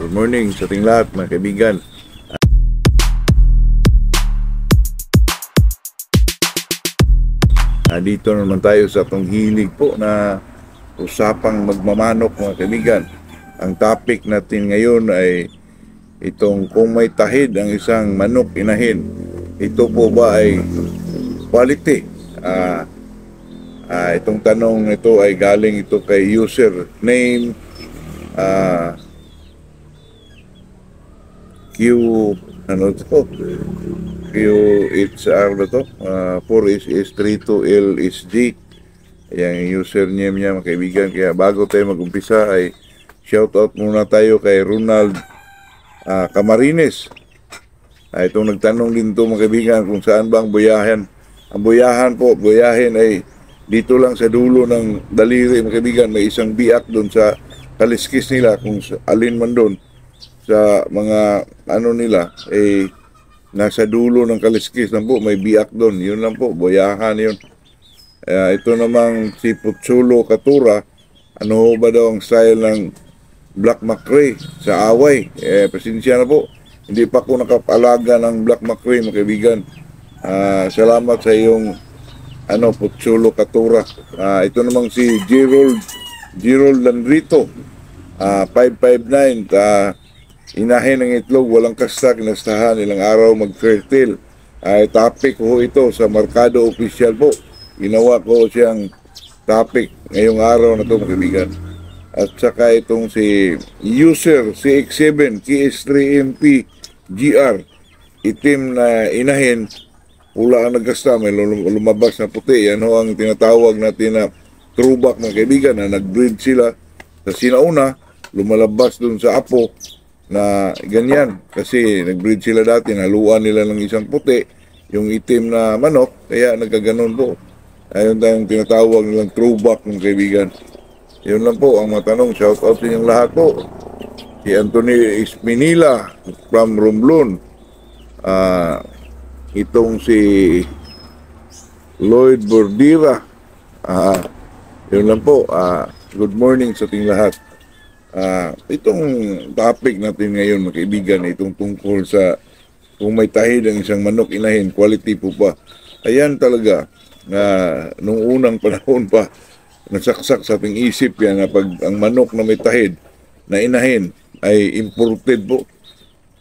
Good morning sa ating lahat mga kaibigan. Dito naman tayo sa atong hilig po na usapang magmamanok mga kaibigan. Ang topic natin ngayon ay itong kung may tahid ang isang manok inahin, ito po ba ay quality? Itong tanong ito ay galing ito kay user name QHR na to, 4is32LSG. Yung username niya mga kaibigan. Kaya bago tayo mag-umpisa ay shoutout muna tayo kay Ronald Camarines. Itong nagtanong din to mga kaibigan kung saan ba ang buyahan. Ang buyahin ay dito lang sa dulo ng daliri mga kaibigan. May isang biak doon sa kaliskis nila, kung alin man doon sa mga nila nasa dulo ng kaliskis lang po, may biak doon. Yun lang po, buyahan yun. Ito namang si Putsulo Katura, ano ba daw ang style ng Black McRae sa away? Pasensya na po, hindi pa ako nakapalaga ng Black McRae mga kaibigan. Salamat sa iyong Putsulo Katura. Ito namang si Gerald Landrito, 559, inahin ng itlog, walang kasta, kinastahan, ilang araw mag-fertile. Topic ko ito sa Merkado Official po. Ginawa ko siyang topic ngayong araw na ito mga kaibigan. At saka itong si user CX7 KS3MP GR, itim na inahin, pula ang nagkasta, may lumabas na puti. Yan ho ang tinatawag natin na throwback mga kaibigan, na nag-breed sila sa sinauna, lumalabas dun sa apo na ganyan, kasi nag-breed sila dati, naluan nila ng isang puti, yung itim na manok, kaya nagkaganon po. Ayun tayong tinatawag nilang throwback ng kaibigan. Yun lang po ang matanong. Shout out sa inyong lahat po. Si Anthony Espinila from Romblon, itong si Lloyd Bordira, yun lang po. Good morning sa ating lahat. Itong topic natin ngayon mga kaibigan, itong tungkol sa kung may tahid ang isang manok inahin, quality po ba? Ayan talaga, nung unang panahon pa, nasaksak sa ating isip yan na pag ang manok na may tahid na inahin ay imported po.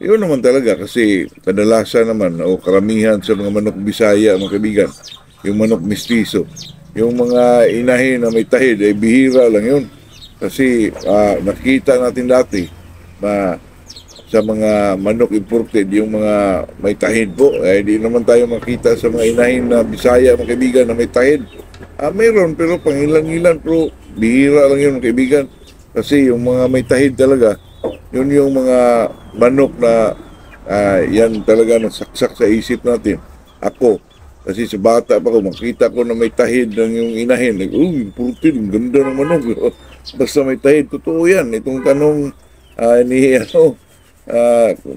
Yun naman talaga, kasi kadalasan naman o karamihan sa mga manok Bisaya mga kaibigan, yung manok mistiso, yung mga inahin na may tahid ay bihira lang yun. Kasi nakita natin dati na sa mga manok imported, yung mga may tahid po, di naman tayo makita sa mga inahin na Bisaya mga kaibigan na may tahid. Mayroon, pero pangilan-ilan, pero bihira lang yun mga kaibigan. Kasi yung mga may tahid talaga, yun yung mga manok na yan talaga nasaksak sa isip natin. Ako, kasi sa bata pa ko, makita ko na may tahid ng yung inahin. Imported, ang ganda ng manok. Basta may tahid, totoo yan. Itong tanong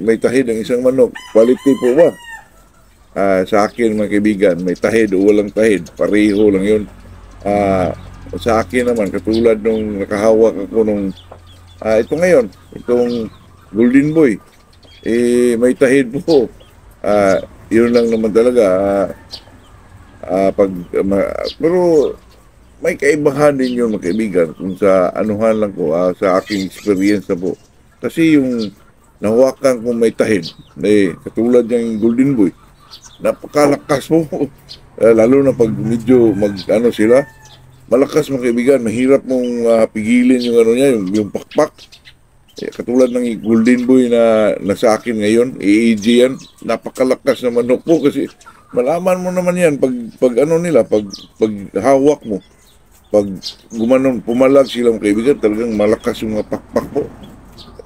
may tahid ang isang manok, quality po ba? Sa akin mga kaibigan, may tahid o walang tahid, pareho lang yun. Sa akin naman, katulad nung nakahawak ako nung ito ngayon, itong Golden Boy, may tahid po. Yun lang naman talaga. Pero may kaibahan din yun mga kaibigan, kung sa anuhan lang ko, sa aking experience na po. Kasi yung nahawakan kung may tahid, katulad yung Golden Boy, napakalakas po. Lalo na pag medyo sila, malakas mga kaibigan, mahirap mong pigilin yung niya, yung pakpak. Katulad ng Golden Boy na nasa akin ngayon, AAG yan, napakalakas na manok po, kasi malaman mo naman yan pag hawak mo, pag gumanon, pumalag sila mga kaibigan, talagang malakas yung mga pakpak po.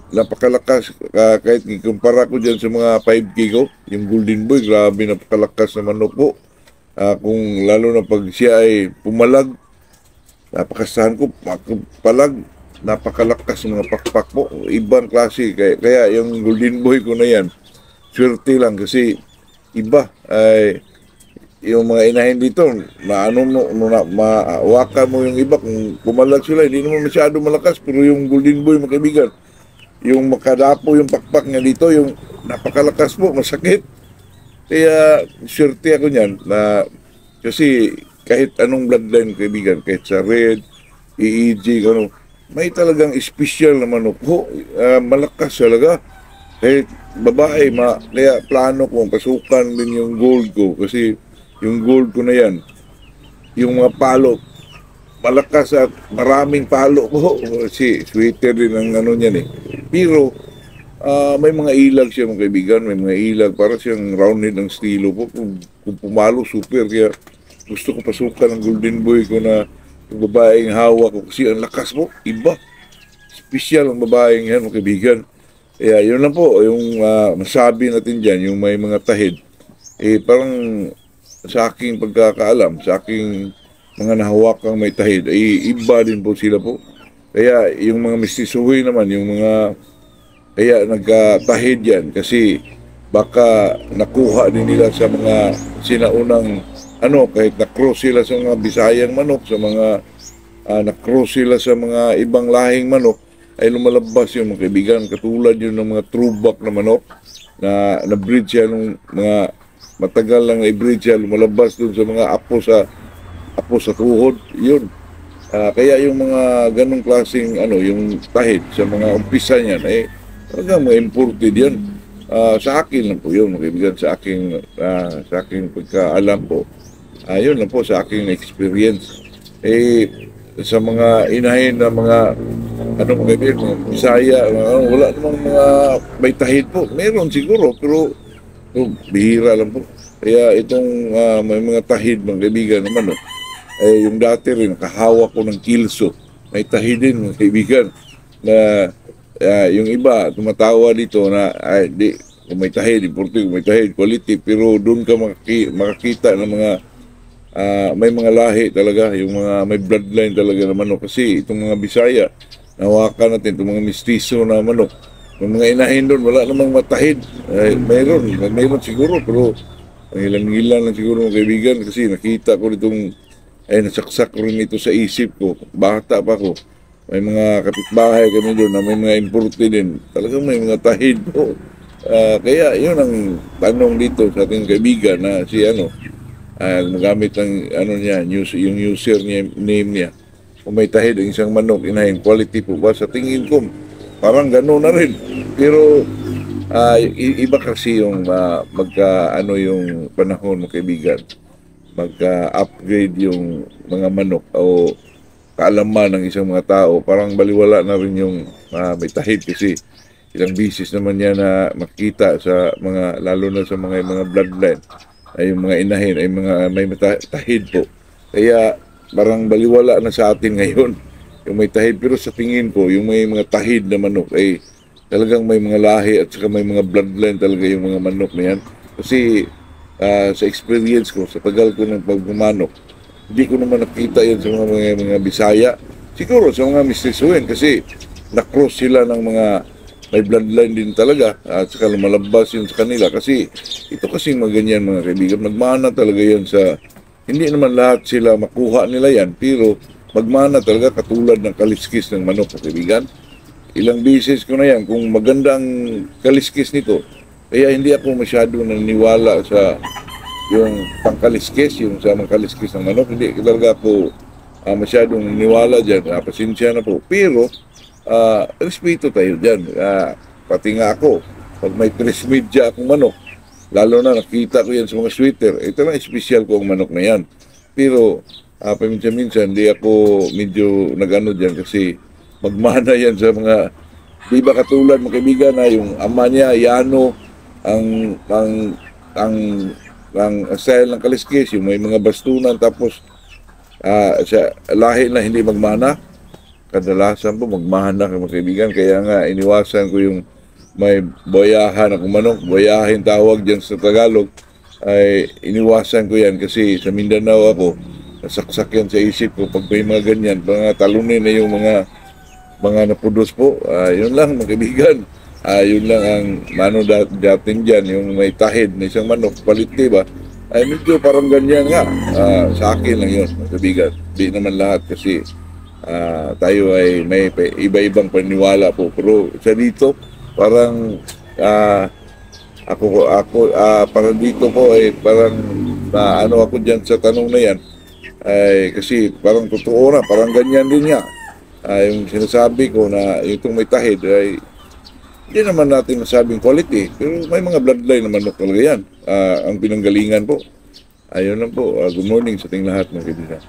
Napakalakas, kahit ikumpara ko dyan sa mga 5K ko, yung Golden Boy, grabe napakalakas na manok po. Kung lalo na pag siya ay pumalag, napakasahan ko, palag, napakalakas ng mga pakpak po. Ibang klase, kaya yung Golden Boy ko na yan, swerte lang kasi iba. Yung mga inahin dito, maawakan mo yung iba, kung pumalag sila, hindi naman masyado malakas, pero yung Golden Boy mga kaibigan, yung makadapo yung pakpak niya dito, yung napakalakas po, masakit. Kaya swerte ako niyan na kasi kahit anong bloodline kaibigan, kahit sa red, EEG, ano, may talagang special na manok ho. Malakas talaga. Kahit babae, kaya plano kong pasukan din yung gold ko kasi yung gold ko na yan, yung mga palo, malakas at maraming palo po. Si sweeter din ang ano niyan eh. Pero may mga ilag siya mga kaibigan, may mga ilag para siyang roundhead ng estilo po. Kung pumalo, super. Kaya gusto ko pasukan ng golden boy ko na yung babaeng hawak ko kasi ang lakas po, iba. Special ang babaeng yan mga kaibigan. Kaya yun lang po, yung masabi natin dyan, yung may mga tahid. Parang sa aking pagkakaalam, sa aking mga nahawakang may tahid, ay iba din po sila po. Kaya yung mga mistisuhoy naman, yung mga kaya nagkatahid yan kasi baka nakuha din nila sa mga sinaunang kahit na-cross sila sa mga Bisayang manok, sa mga na-cross sila sa mga ibang lahing manok, ay lumalabas yung mga kaibigan, katulad yun ng mga trueback na manok na na-breed siya nung mga matagal lang na-breed siya, lumalabas dun sa mga apo sa tuhod, yun. Kaya yung mga ganong klaseng yung tahid sa mga umpisa niyan, talagang mga imported yan. Sa akin lang po yun, mga kaibigan, sa aking pagkaalam po. Yun lang po sa aking experience. Sa mga inahin na mga mga kaibigan, mga Bisaya, wala namang mga may tahid po. Meron siguro, pero bihira lang po. Kaya itong may mga tahid, mga kaibigan naman, yung dati rin, nakahawak ko ng kilso. May tahid din, mga kaibigan, na yung iba, tumatawa dito na, kung may tahid, importante kung may tahid, quality, pero doon ka makakita ng mga may mga lahi talaga, yung mga may bloodline talaga na manok. Kasi itong mga Bisaya, nawakan natin, itong mga mistiso na manok, yung mga inahin doon, wala namang matahid. Mayroon siguro, pero ang ilan-ilan lang siguro mga kaibigan kasi nakita ko itong, nasaksak rin ito sa isip ko. Bata pa ko. May mga kapitbahay kami doon na may mga imported din. Talagang may mga tahid po. Kaya yun ang tanong dito sa ating kaibigan na si magamit ng niya, yung user niya, name niya. Kung may tahid ang isang manok, inahin, quality po ba? Sa tingin ko, parang gano'n na rin. Pero iba kasi yung yung panahon ng kaibigan. Magka-upgrade yung mga manok o kaalaman ng isang mga tao, parang baliwala na rin yung may tahid kasi ilang bisis naman yan na makita sa mga, lalo na sa mga bloodline, ay yung mga inahin, ay may tahid po. Kaya parang baliwala na sa atin ngayon yung may tahid. Pero sa tingin ko, yung may mga tahid na manok ay talagang may mga lahi at saka may mga bloodline talaga yung mga manok na yan. Kasi sa experience ko, sa tagal ko ng pagmamanok, hindi ko naman nakita yan sa mga Bisaya. Siguro sa mga mistisuhin kasi na-cross sila ng mga may bloodline din talaga at saka lumalabas yun sa kanila kasi ito kasi maganyan mga kaibigan, magmana talaga yan sa, hindi naman lahat sila makuha nila yan, pero magmana talaga katulad ng kaliskis ng manok mga kaibigan. Ilang beses ko na yan, kung magandang kaliskis nito, kaya hindi ako masyado naniniwala sa yung pangkaliskis, yung sa mga kaliskis ng manok, hindi talaga ako masyadong naniniwala dyan, pasensya na po. Pero respeto tayo dyan. Pati nga ako, pag may tres media akong manok, lalo na nakita ko yan sa mga sweater, ito lang espesyal ko ang manok na yan. Pero paminsan-minsan, hindi ako medyo nag-ano dyan kasi magmana yan sa mga, di ba katulad mga kaibigan na yung ama niya, Yano, ang style ng kaliskis, yung may mga bastunan, tapos sa lahi na hindi magmana, kadalasan po magmahal na mga kaibigan. Kaya nga iniwasan ko yung may boyahan akong manok, boyahin tawag dyan sa Tagalog, ay iniwasan ko yan kasi sa Mindanao ako, nasaksak yan sa isip ko pag may mga ganyan, mga talunin na yung mga napudos po. Yun lang mga kaibigan, yun lang ang mano dating dyan, yung may tahid na isang manok, palit diba, ay medyo parang ganyan nga. Sa akin lang yun mga kaibigan, di naman lahat kasi tayo ay may iba-ibang paniwala po. Pero sa dito, parang parang dito po ay parang na ano ako dyan sa tanong na yan ay kasi parang totoo na, parang ganyan din niya. Yung sinasabi ko na itong may tahid ay hindi naman natin masabing quality, pero may mga bloodline naman na talaga yan. Ang pinanggalingan po. Ayun lang po. Good morning sa ating lahat mga kaibigan.